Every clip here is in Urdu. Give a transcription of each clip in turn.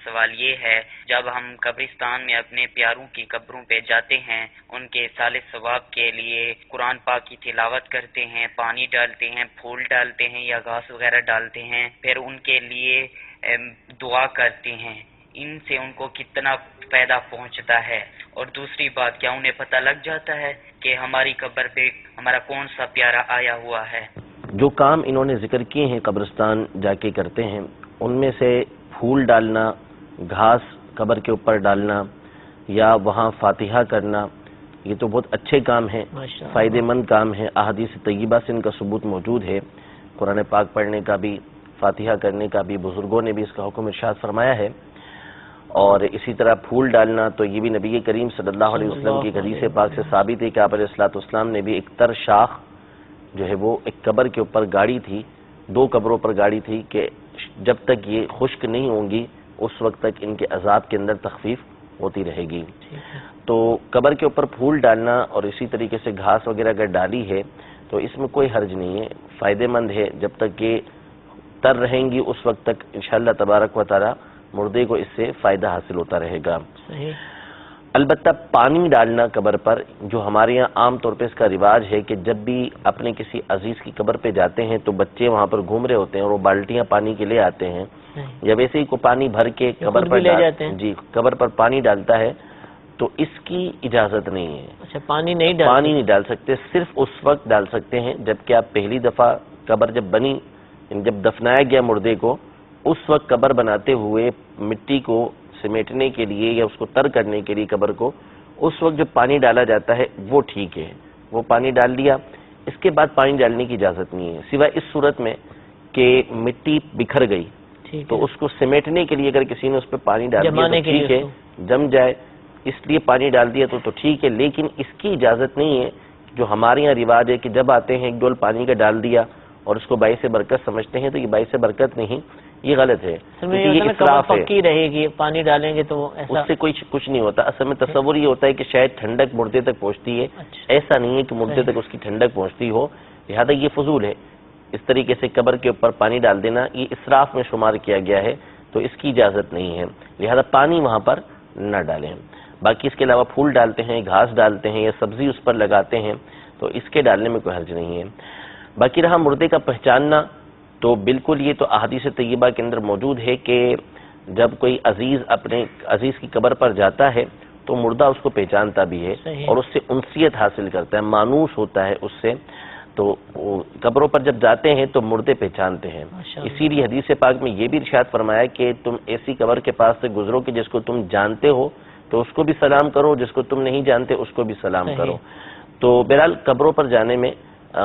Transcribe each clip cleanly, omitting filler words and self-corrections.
سوال یہ ہے، جب ہم قبرستان میں اپنے پیاروں کی قبروں پہ جاتے ہیں، ان کے صالح ثواب کے لیے قرآن پاک کی تلاوت کرتے ہیں، پانی ڈالتے ہیں، پھول ڈالتے ہیں یا گھاس وغیرہ ڈالتے ہیں، پھر ان کے لیے دعا کرتے ہیں، ان سے ان کو کتنا فائدہ پہنچتا ہے؟ اور دوسری بات، کیا انہیں پتہ لگ جاتا ہے کہ ہماری قبر پہ ہمارا کون سا پیارا آیا ہوا ہے؟ جو کام انہوں نے ذکر کیے ہیں قبرستان جا کے کرتے ہیں، ان میں سے پھول ڈالنا، گھاس قبر کے اوپر ڈالنا یا وہاں فاتحہ کرنا، یہ تو بہت اچھے کام ہیں، فائدہ مند کام ہیں۔ احادیث طیبہ سے ان کا ثبوت موجود ہے، قرآن پاک پڑھنے کا بھی، فاتحہ کرنے کا بھی، بزرگوں نے بھی اس کا حکم ارشاد فرمایا ہے۔ اور اسی طرح پھول ڈالنا تو یہ بھی نبی کریم صلی اللہ علیہ وسلم کی حدیث پاک سے ثابت ہے کہ آپ علیہ الصلوۃ نے بھی ایک تر شاخ جو ہے وہ ایک قبر کے اوپر گاڑی تھی، 2 قبروں پر گاڑی تھی کہ جب تک یہ خشک نہیں ہوں گی اس وقت تک ان کے عذاب کے اندر تخفیف ہوتی رہے گی۔ تو قبر کے اوپر پھول ڈالنا اور اسی طریقے سے گھاس وغیرہ اگر ڈالی ہے تو اس میں کوئی حرج نہیں ہے، فائدہ مند ہے، جب تک یہ تر رہیں گی اس وقت تک انشاءاللہ تبارک و تعالی مردے کو اس سے فائدہ حاصل ہوتا رہے گا۔ البتہ پانی ڈالنا قبر پر، جو ہمارے یہاں عام طور پہ اس کا رواج ہے کہ جب بھی اپنے کسی عزیز کی قبر پہ جاتے ہیں تو بچے وہاں پر گھوم رہے ہوتے ہیں اور وہ بالٹیاں پانی کے لے آتے ہیں، جب ایسے ہی کو پانی بھر کے قبر پر جی قبر پر پانی ڈالتا ہے تو اس کی اجازت نہیں ہے۔ اچھا، پانی نہیں ڈال سکتے، صرف اس وقت ڈال سکتے ہیں جبکہ آپ پہلی دفعہ قبر جب بنی، جب دفنایا گیا مردے کو، اس وقت قبر بناتے ہوئے مٹی کو سمیٹنے کے لیے یا اس کو تر کرنے کے لیے قبر کو اس وقت جو پانی ڈالا جاتا ہے وہ ٹھیک ہے، وہ پانی ڈال دیا، اس کے بعد پانی ڈالنے کی اجازت نہیں ہے، سوائے اس صورت میں کہ مٹی بکھر گئی تو اس کو سمیٹنے کے لیے اگر کسی نے اس پہ پانی ڈال دیا تو ٹھیک ہے، جم جائے اس لیے پانی ڈال دیا تو ٹھیک ہے، لیکن اس کی اجازت نہیں ہے۔ جو ہمارے یہاں رواج ہے کہ جب آتے ہیں ایک ڈول پانی کا ڈال دیا اور اس کو باعث برکت سمجھتے ہیں، تو یہ باعث برکت نہیں، یہ غلط ہے، یہ اسراف ہے۔ پکی رہے گی، پانی ڈالیں گے تو اس سے کچھ نہیں ہوتا، اصل میں تصور یہ ہوتا ہے کہ شاید ٹھنڈک مردے تک پہنچتی ہے، ایسا نہیں ہے کہ مردے تک اس کی ٹھنڈک پہنچتی ہو، لہذا یہ فضول ہے۔ اس طریقے سے قبر کے اوپر پانی ڈال دینا یہ اسراف میں شمار کیا گیا ہے، تو اس کی اجازت نہیں ہے، لہذا پانی وہاں پر نہ ڈالیں۔ باقی اس کے علاوہ پھول ڈالتے ہیں، گھاس ڈالتے ہیں یا سبزی اس پر لگاتے ہیں تو اس کے ڈالنے میں کوئی حرج نہیں ہے۔ باقی رہا مردے کا پہچاننا، تو بالکل یہ تو احادیث طیبہ کے اندر موجود ہے کہ جب کوئی عزیز اپنے عزیز کی قبر پر جاتا ہے تو مردہ اس کو پہچانتا بھی ہے اور اس سے انسیت حاصل کرتا ہے، مانوس ہوتا ہے اس سے، تو قبروں پر جب جاتے ہیں تو مردے پہچانتے ہیں۔ اسی لیے حدیث پاک میں یہ بھی ارشاد فرمایا کہ تم ایسی قبر کے پاس سے گزرو کہ جس کو تم جانتے ہو تو اس کو بھی سلام کرو، جس کو تم نہیں جانتے اس کو بھی سلام کرو۔ تو بہرحال قبروں پر جانے میں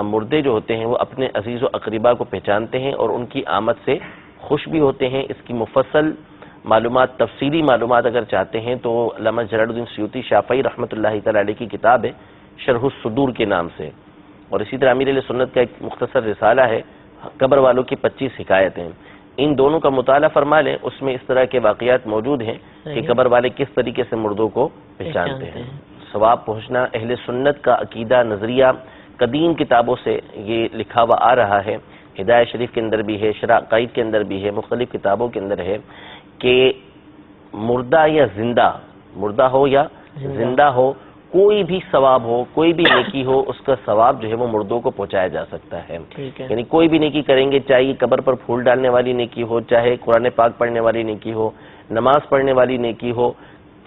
مردے جو ہوتے ہیں وہ اپنے عزیز و اقربا کو پہچانتے ہیں اور ان کی آمد سے خوش بھی ہوتے ہیں۔ اس کی مفصل معلومات، تفصیلی معلومات اگر چاہتے ہیں تو علامہ جلال الدین سیوطی شافعی رحمۃ اللہ تعالی علیہ کی کتاب ہے شرح الصدور کے نام سے، اور اسی طرح امیر علیہ سنت کا ایک مختصر رسالہ ہے قبر والوں کی 25 حکایتیں، ان دونوں کا مطالعہ فرما لیں، اس میں اس طرح کے واقعات موجود ہیں کہ قبر والے کس طریقے سے مردوں کو پہچانتے ہیں۔ ثواب پہنچنا اہل سنت کا عقیدہ، نظریہ قدیم کتابوں سے یہ لکھا ہوا آ رہا ہے، ہدایہ شریف کے اندر بھی ہے، شرح عقائد کے اندر بھی ہے، مختلف کتابوں کے اندر ہے کہ مردہ یا زندہ، مردہ ہو یا زندہ ہو، کوئی بھی ثواب ہو، کوئی بھی نیکی ہو، اس کا ثواب جو ہے وہ مردوں کو پہنچایا جا سکتا ہے۔ یعنی کوئی بھی نیکی کریں گے، چاہے قبر پر پھول ڈالنے والی نیکی ہو، چاہے قرآن پاک پڑھنے والی نیکی ہو، نماز پڑھنے والی نیکی ہو،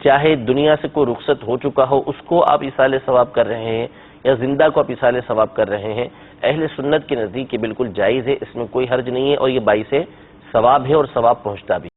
چاہے دنیا سے کوئی رخصت ہو چکا ہو اس کو آپ ایصال ثواب کر رہے ہیں یا زندہ کو آپ ایصال ثواب کر رہے ہیں، اہل سنت کے نزدیک یہ بالکل جائز ہے، اس میں کوئی حرج نہیں ہے اور یہ باعث ثواب ہے اور ثواب پہنچتا بھی